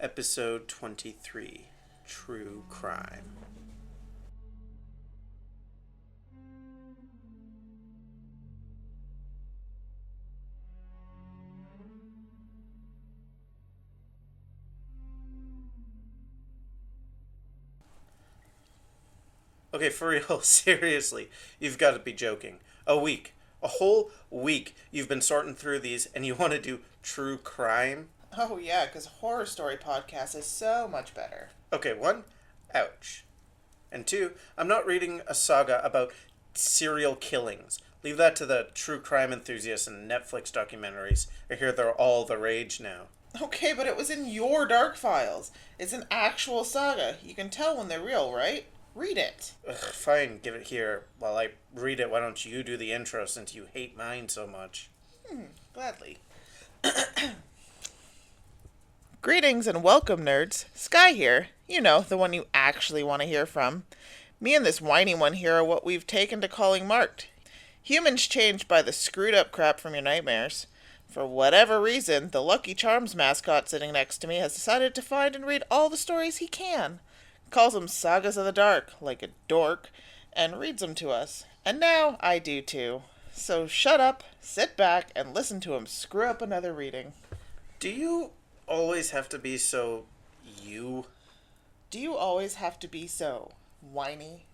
Episode 23, True Crime. Okay, for real, seriously, you've got to be joking. A whole week you've been sorting through these and you want to do true crime? Oh yeah, because horror story podcast is so much better. Okay, one, ouch. And two, I'm not reading a saga about serial killings. Leave that to the true crime enthusiasts and Netflix documentaries. I hear they're all the rage now. Okay, but it was in your dark files. It's an actual saga. You can tell when they're real, right? Read it. Ugh, fine, give it here. While I read it, why don't you do the intro since you hate mine so much? Gladly. Greetings and welcome, nerds. Skye here. You know, the one you actually want to hear from. Me and this whiny one here are what we've taken to calling marked. Humans changed by the screwed up crap from your nightmares. For whatever reason, the Lucky Charms mascot sitting next to me has decided to find and read all the stories he can. Calls them Sagas of the Dark, like a dork, and reads them to us. And now I do too. So shut up, sit back, and listen to him screw up another reading. Do you always have to be so you? Do you always have to be so whiny?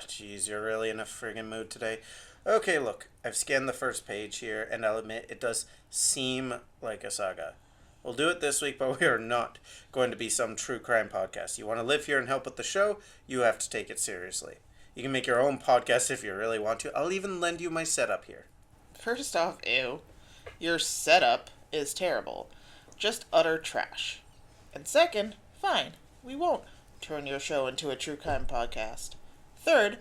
Jeez, you're really in a friggin' mood today. Okay, look, I've scanned the first page here, and I'll admit it does seem like a saga. We'll do it this week, but we are not going to be some true crime podcast. You want to live here and help with the show, you have to take it seriously. You can make your own podcast if you really want to. I'll even lend you my setup here. First off, ew. Your setup is terrible. Just utter trash. And second, fine, we won't turn your show into a true crime podcast. Third,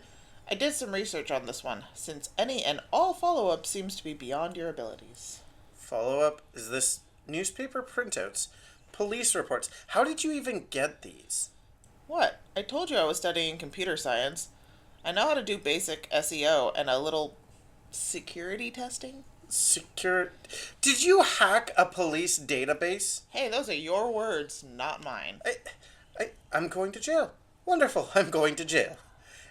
I did some research on this one, since any and all follow-up seems to be beyond your abilities. Follow-up? Is this newspaper printouts? Police reports? How did you even get these? What? I told you I was studying computer science. I know how to do basic SEO and a little security testing. Did you hack a police database? Hey, those are your words, not mine. I'm going to jail. Wonderful, I'm going to jail.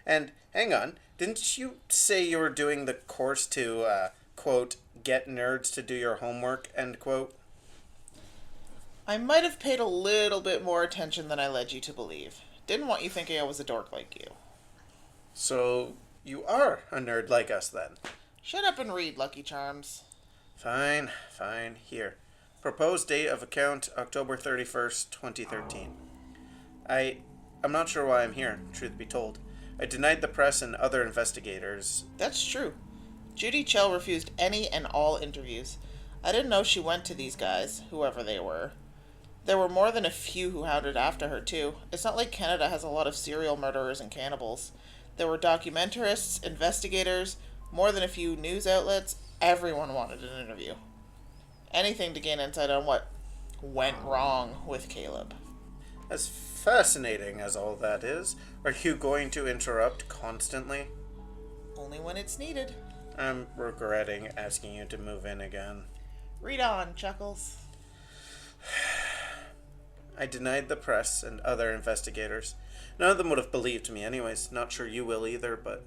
And hang on, didn't you say you were doing the course to, quote, get nerds to do your homework, end quote? I might have paid a little bit more attention than I led you to believe. Didn't want you thinking I was a dork like you. So, you are a nerd like us then? Shut up and read, Lucky Charms. Fine. Here. Proposed date of account, October 31st, 2013. I'm not sure why I'm here, truth be told. I denied the press and other investigators. That's true. Judy Chell refused any and all interviews. I didn't know she went to these guys, whoever they were. There were more than a few who hounded after her, too. It's not like Canada has a lot of serial murderers and cannibals. There were documentarists, investigators, more than a few news outlets. Everyone wanted an interview. Anything to gain insight on what went wrong with Caleb. As fascinating as all that is, are you going to interrupt constantly? Only when it's needed. I'm regretting asking you to move in again. Read on, Chuckles. I denied the press and other investigators. None of them would have believed me anyways. Not sure you will either, but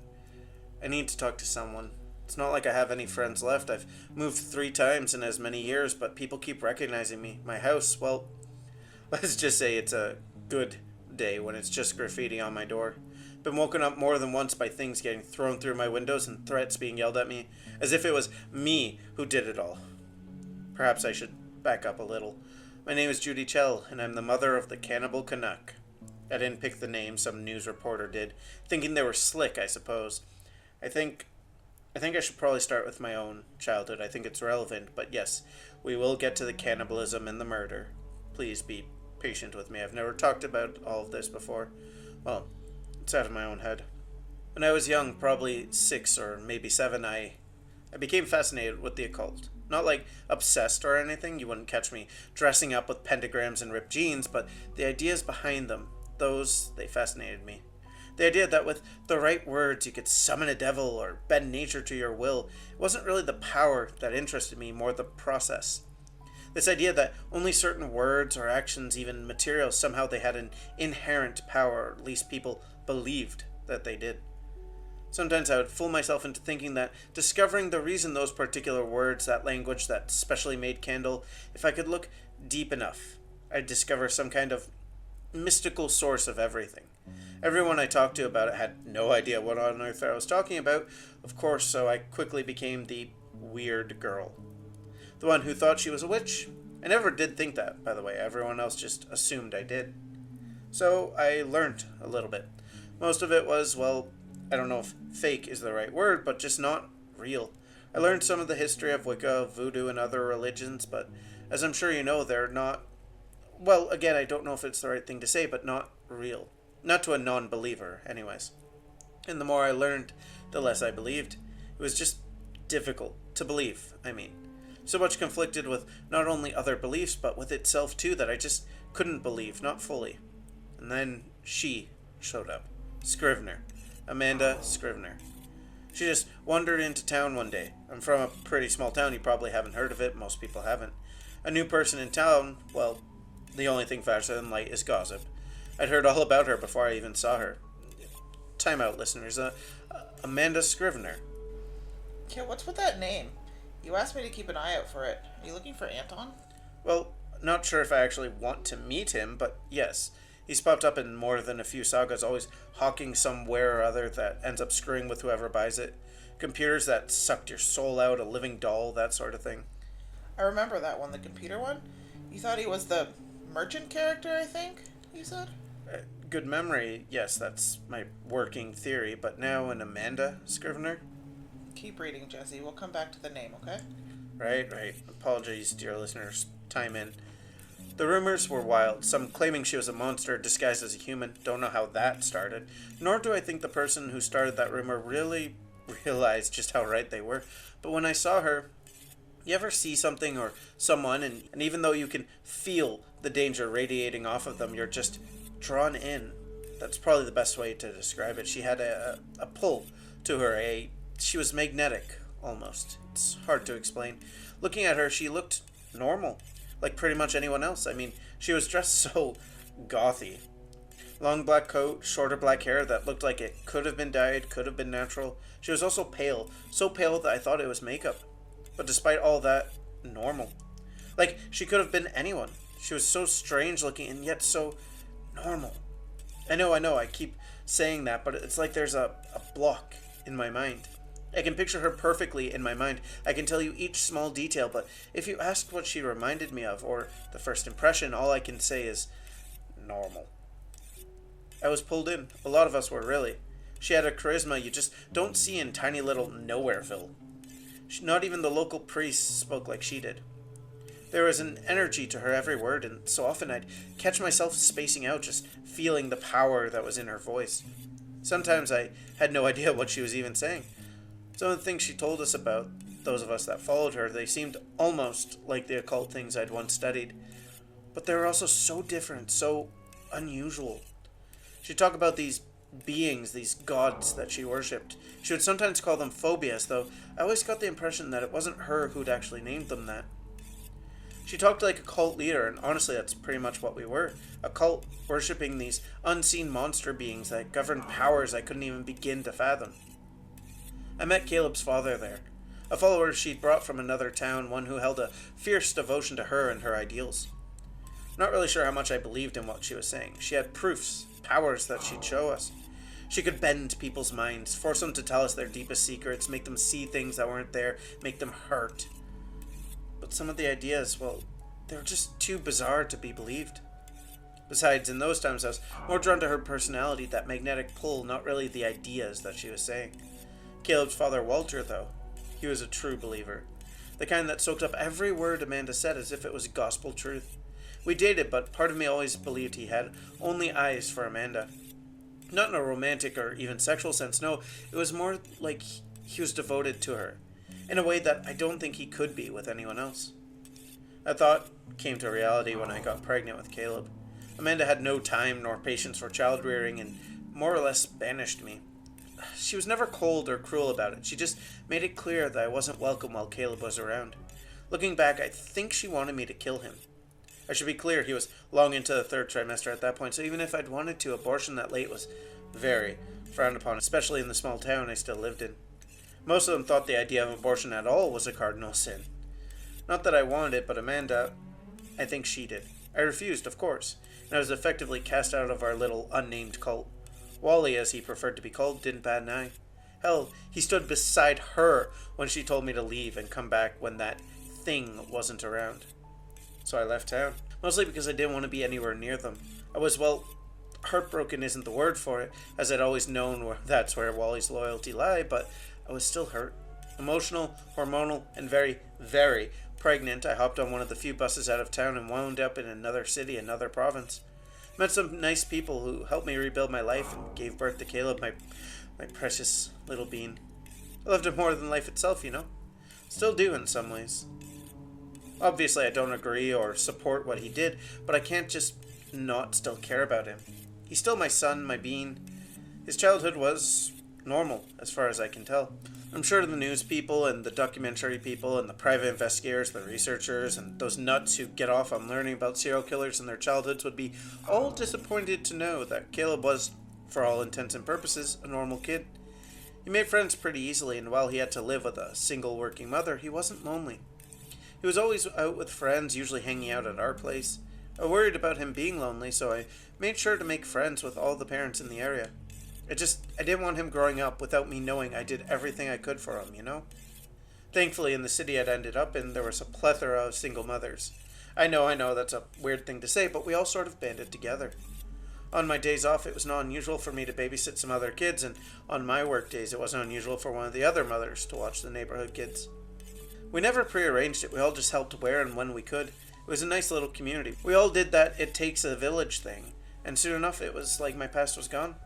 I need to talk to someone. It's not like I have any friends left. I've moved 3 times in as many years, but people keep recognizing me. My house, well, let's just say it's a good day when it's just graffiti on my door. Been woken up more than once by things getting thrown through my windows and threats being yelled at me, as if it was me who did it all. Perhaps I should back up a little. My name is Judy Chell, and I'm the mother of the Cannibal Canuck. I didn't pick the name, some news reporter did, thinking they were slick, I suppose. I think I should probably start with my own childhood. I think it's relevant, but yes, we will get to the cannibalism and the murder. Please be patient with me. I've never talked about all of this before. Well, it's out of my own head. When I was young, probably 6 or maybe 7, I became fascinated with the occult. Not like obsessed or anything. You wouldn't catch me dressing up with pentagrams and ripped jeans, but the ideas behind them, they fascinated me. The idea that with the right words you could summon a devil or bend nature to your will. It wasn't really the power that interested me, more the process. This idea that only certain words or actions, even materials, somehow they had an inherent power, or at least people believed that they did. Sometimes I would fool myself into thinking that discovering the reason those particular words, that language that specially made candle, if I could look deep enough, I'd discover some kind of mystical source of everything. Everyone I talked to about it had no idea what on earth I was talking about, of course, so I quickly became the weird girl. The one who thought she was a witch. I never did think that, by the way. Everyone else just assumed I did. So I learned a little bit. Most of it was, well, I don't know if fake is the right word, but just not real. I learned some of the history of Wicca, voodoo, and other religions, but as I'm sure you know, they're not, well, again, I don't know if it's the right thing to say, but not real. Not to a non-believer, anyways. And the more I learned, the less I believed. It was just difficult to believe, I mean. So much conflicted with not only other beliefs, but with itself too, that I just couldn't believe, not fully. And then she showed up. Scrivener. Amanda Scrivener. She just wandered into town one day. I'm from a pretty small town, you probably haven't heard of it, most people haven't. A new person in town, well, the only thing faster than light is gossip. I'd heard all about her before I even saw her. Time out, listeners. Amanda Scrivener. Yeah, what's with that name? You asked me to keep an eye out for it. Are you looking for Anton? Well, not sure if I actually want to meet him, but yes. He's popped up in more than a few sagas, always hawking somewhere or other that ends up screwing with whoever buys it. Computers that sucked your soul out, a living doll, that sort of thing. I remember that one, the computer one. You thought he was the merchant character, I think, you said? Good memory, yes, that's my working theory, but now an Amanda Scrivener? Keep reading, Jessi. We'll come back to the name, okay? Right. Apologies, dear listeners. Time in. The rumors were wild, some claiming she was a monster disguised as a human. Don't know how that started. Nor do I think the person who started that rumor really realized just how right they were. But when I saw her, you ever see something or someone, and even though you can feel the danger radiating off of them, you're just drawn in. That's probably the best way to describe it. She had a pull to her. She was magnetic, almost. It's hard to explain. Looking at her, she looked normal. Like pretty much anyone else. I mean, she was dressed so gothy. Long black coat, shorter black hair that looked like it could have been dyed, could have been natural. She was also pale. So pale that I thought it was makeup. But despite all that, normal. Like, she could have been anyone. She was so strange looking and yet so normal. I know, I keep saying that, but it's like there's a block in my mind. I can picture her perfectly in my mind. I can tell you each small detail, but if you asked what she reminded me of, or the first impression, all I can say is normal. I was pulled in. A lot of us were, really. She had a charisma you just don't see in tiny little Nowhereville. Not even the local priests spoke like she did. There was an energy to her every word, and so often I'd catch myself spacing out, just feeling the power that was in her voice. Sometimes I had no idea what she was even saying. Some of the things she told us about, those of us that followed her, they seemed almost like the occult things I'd once studied. But they were also so different, so unusual. She'd talk about these beings, these gods that she worshipped. She would sometimes call them phobias, though I always got the impression that it wasn't her who'd actually named them that. She talked like a cult leader, and honestly that's pretty much what we were. A cult worshipping these unseen monster beings that governed powers I couldn't even begin to fathom. I met Caleb's father there, a follower she'd brought from another town, one who held a fierce devotion to her and her ideals. Not really sure how much I believed in what she was saying. She had proofs, powers that she'd show us. She could bend people's minds, force them to tell us their deepest secrets, make them see things that weren't there, make them hurt. But some of the ideas, well, they were just too bizarre to be believed. Besides, in those times I was more drawn to her personality, that magnetic pull, not really the ideas that she was saying. Caleb's father, Walter, though, he was a true believer. The kind that soaked up every word Amanda said as if it was gospel truth. We dated, but part of me always believed he had only eyes for Amanda. Not in a romantic or even sexual sense, no. It was more like he was devoted to her, in a way that I don't think he could be with anyone else. That thought came to reality when I got pregnant with Caleb. Amanda had no time nor patience for child rearing and more or less banished me. She was never cold or cruel about it. She just made it clear that I wasn't welcome while Caleb was around. Looking back, I think she wanted me to kill him. I should be clear, he was long into the third trimester at that point, so even if I'd wanted to, abortion that late was very frowned upon, especially in the small town I still lived in. Most of them thought the idea of abortion at all was a cardinal sin. Not that I wanted it, but Amanda, I think she did. I refused, of course, and I was effectively cast out of our little unnamed cult. Wally, as he preferred to be called, didn't bat an eye. Hell, he stood beside her when she told me to leave and come back when that thing wasn't around. So I left town, mostly because I didn't want to be anywhere near them. I was, well, heartbroken isn't the word for it, as I'd always known that's where Wally's loyalty lay, but I was still hurt. Emotional, hormonal, and very, very pregnant, I hopped on one of the few buses out of town and wound up in another city, another province. Met some nice people who helped me rebuild my life and gave birth to Caleb, my precious little bean. I loved him more than life itself, you know. Still do in some ways. Obviously, I don't agree or support what he did, but I can't just not still care about him. He's still my son, my bean. His childhood was normal, as far as I can tell. I'm sure the news people and the documentary people and the private investigators, the researchers, and those nuts who get off on learning about serial killers and their childhoods would be all disappointed to know that Caleb was, for all intents and purposes, a normal kid. He made friends pretty easily, and while he had to live with a single working mother, he wasn't lonely. He was always out with friends, usually hanging out at our place. I worried about him being lonely, so I made sure to make friends with all the parents in the area. I didn't want him growing up without me knowing I did everything I could for him, you know? Thankfully, in the city I'd ended up in, there was a plethora of single mothers. I know, that's a weird thing to say, but we all sort of banded together. On my days off, it was not unusual for me to babysit some other kids, and on my work days, it wasn't unusual for one of the other mothers to watch the neighborhood kids. We never prearranged it, we all just helped where and when we could. It was a nice little community. We all did that it takes a village thing, and soon enough it was like my past was gone.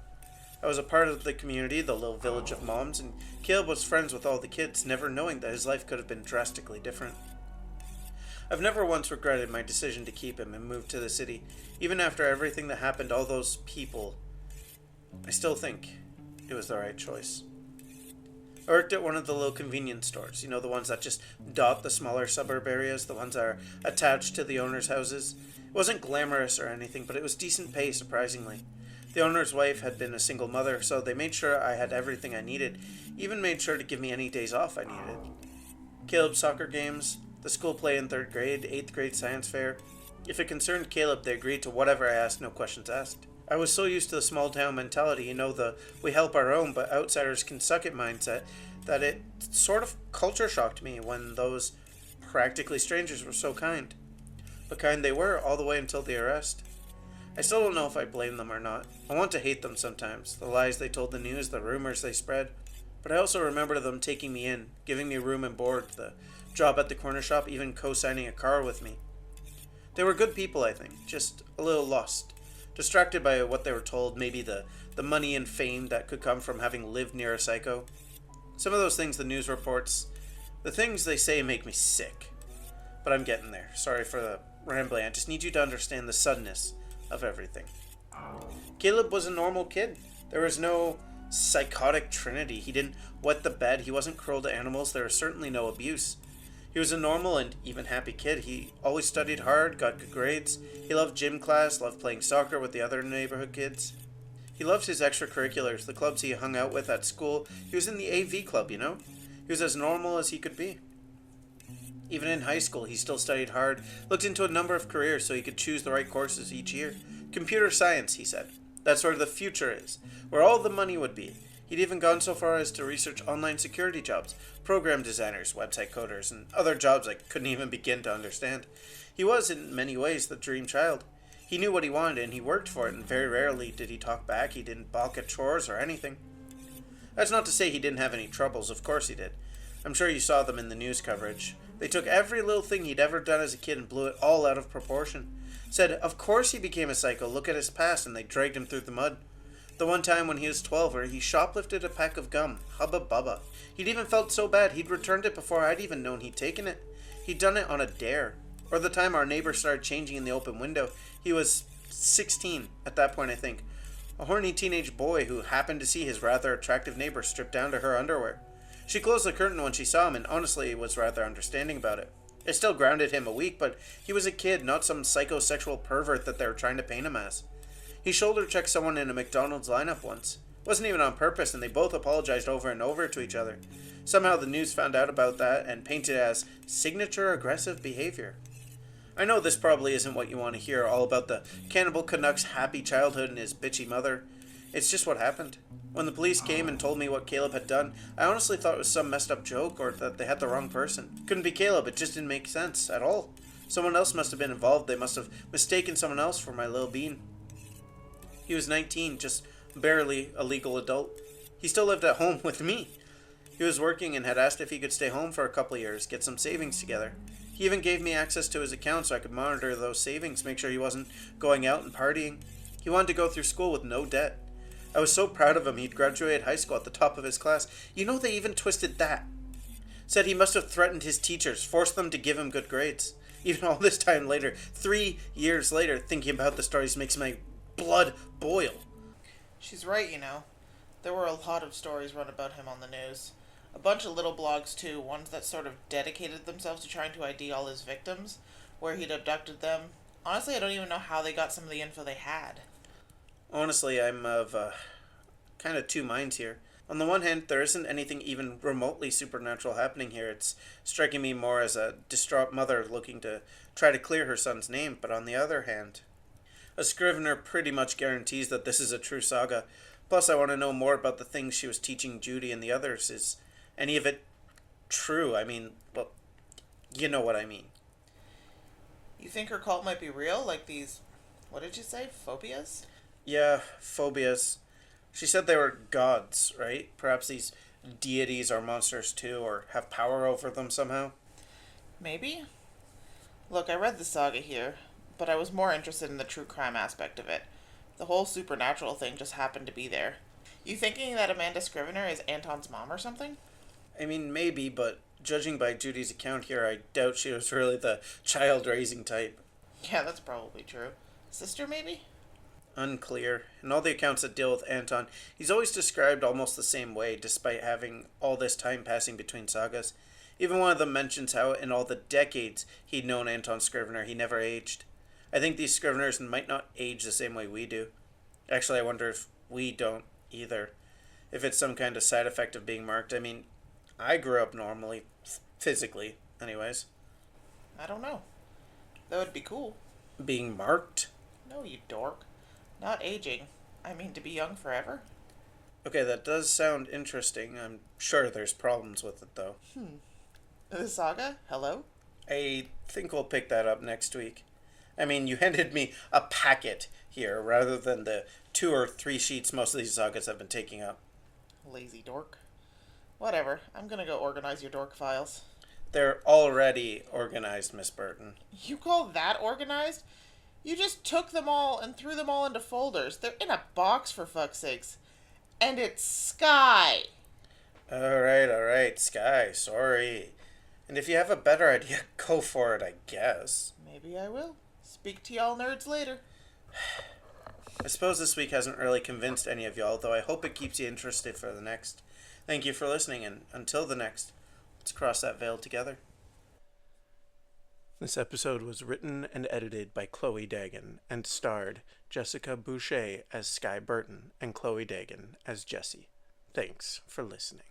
I was a part of the community, the little village of moms, and Caleb was friends with all the kids, never knowing that his life could have been drastically different. I've never once regretted my decision to keep him and move to the city. Even after everything that happened, all those people, I still think it was the right choice. I worked at one of the little convenience stores, you know, the ones that just dot the smaller suburb areas, the ones that are attached to the owners' houses. It wasn't glamorous or anything, but it was decent pay, surprisingly. The owner's wife had been a single mother, so they made sure I had everything I needed, even made sure to give me any days off I needed. Caleb's soccer games, the school play in 3rd grade, 8th grade science fair. If it concerned Caleb, they agreed to whatever I asked, no questions asked. I was so used to the small town mentality, you know, the we help our own but outsiders can suck it mindset, that it sort of culture shocked me when those practically strangers were so kind. But kind they were, all the way until the arrest. I still don't know if I blame them or not. I want to hate them sometimes, the lies they told the news, the rumors they spread. But I also remember them taking me in, giving me room and board, the job at the corner shop, even co-signing a car with me. They were good people, I think, just a little lost. Distracted by what they were told, maybe the money and fame that could come from having lived near a psycho. Some of those things the news reports, the things they say make me sick. But I'm getting there. Sorry for the rambling. I just need you to understand the suddenness of everything. Caleb was a normal kid. There was no psychotic trinity. He didn't wet the bed. He wasn't cruel to animals. There was certainly no abuse. He was a normal and even happy kid. He always studied hard, got good grades. He loved gym class, loved playing soccer with the other neighborhood kids. He loved his extracurriculars, the clubs he hung out with at school. He was in the AV club, you know? He was as normal as he could be. Even in high school, he still studied hard, looked into a number of careers so he could choose the right courses each year. Computer science, he said. That's where the future is, where all the money would be. He'd even gone so far as to research online security jobs, program designers, website coders, and other jobs I couldn't even begin to understand. He was, in many ways, the dream child. He knew what he wanted, and he worked for it, and very rarely did he talk back. He didn't balk at chores or anything. That's not to say he didn't have any troubles. Of course he did. I'm sure you saw them in the news coverage. They took every little thing he'd ever done as a kid and blew it all out of proportion. Said, of course he became a psycho, look at his past, and they dragged him through the mud. The one time when he was 12, where he shoplifted a pack of gum. Hubba bubba. He'd even felt so bad he'd returned it before I'd even known he'd taken it. He'd done it on a dare. Or the time our neighbor started changing in the open window. He was 16 at that point, I think. A horny teenage boy who happened to see his rather attractive neighbor stripped down to her underwear. She closed the curtain when she saw him and honestly was rather understanding about it. I still grounded him a week, but he was a kid, not some psychosexual pervert that they were trying to paint him as. He shoulder checked someone in a McDonald's lineup once. Wasn't even on purpose, and they both apologized over and over to each other. Somehow the news found out about that and painted it as signature aggressive behavior. I know this probably isn't what you want to hear, all about the Cannibal Canuck's happy childhood and his bitchy mother. It's just what happened. When the police came and told me what Caleb had done, I honestly thought it was some messed up joke or that they had the wrong person. Couldn't be Caleb, it just didn't make sense at all. Someone else must have been involved, they must have mistaken someone else for my little bean. He was 19, just barely a legal adult. He still lived at home with me. He was working and had asked if he could stay home for a couple of years, get some savings together. He even gave me access to his account so I could monitor those savings, make sure he wasn't going out and partying. He wanted to go through school with no debt. I was so proud of him. He'd graduated high school at the top of his class. You know, they even twisted that. Said he must have threatened his teachers, forced them to give him good grades. Even all this time later, 3 years later, thinking about the stories makes my blood boil. She's right, you know. There were a lot of stories run about him on the news. A bunch of little blogs, too, ones that sort of dedicated themselves to trying to ID all his victims, where he'd abducted them. Honestly, I don't even know how they got some of the info they had. Honestly, I'm of kind of two minds here. On the one hand, there isn't anything even remotely supernatural happening here. It's striking me more as a distraught mother looking to try to clear her son's name. But on the other hand, a Scrivener pretty much guarantees that this is a true saga. Plus, I want to know more about the things she was teaching Judy and the others. Is any of it true? I mean, well, you know what I mean. You think her cult might be real? Like these, what did you say, phobias? Yeah, phobias. She said they were gods, right? Perhaps these deities are monsters too, or have power over them somehow? Maybe? Look, I read the saga here, but I was more interested in the true crime aspect of it. The whole supernatural thing just happened to be there. You thinking that Amanda Scrivener is Anton's mom or something? I mean, maybe, but judging by Judy's account here, I doubt she was really the child-raising type. Yeah, that's probably true. Sister, maybe? Unclear. In all the accounts that deal with Anton, he's always described almost the same way, despite having all this time passing between sagas. Even one of them mentions how in all the decades he'd known Anton Scrivener, he never aged. I think these Scriveners might not age the same way we do. Actually, I wonder if we don't either. If it's some kind of side effect of being marked. I mean, I grew up normally, physically, anyways. I don't know. That would be cool. Being marked? No, you dork. Not aging. I mean, to be young forever. Okay, that does sound interesting. I'm sure there's problems with it, though. The saga? Hello? I think we'll pick that up next week. I mean, you handed me a packet here, rather than the 2 or 3 sheets most of these sagas have been taking up. Lazy dork. Whatever. I'm gonna go organize your dork files. They're already organized, Miss Burton. You call that organized? You just took them all and threw them all into folders. They're in a box, for fuck's sakes. And it's Skye. Alright, Skye, sorry. And if you have a better idea, go for it, I guess. Maybe I will. Speak to y'all nerds later. I suppose this week hasn't really convinced any of y'all, though I hope it keeps you interested for the next. Thank you for listening, and until the next, let's cross that veil together. This episode was written and edited by Chloe Dagan and starred Jessica Boucher as Skye Burton and Chloe Dagan as Jessi. Thanks for listening.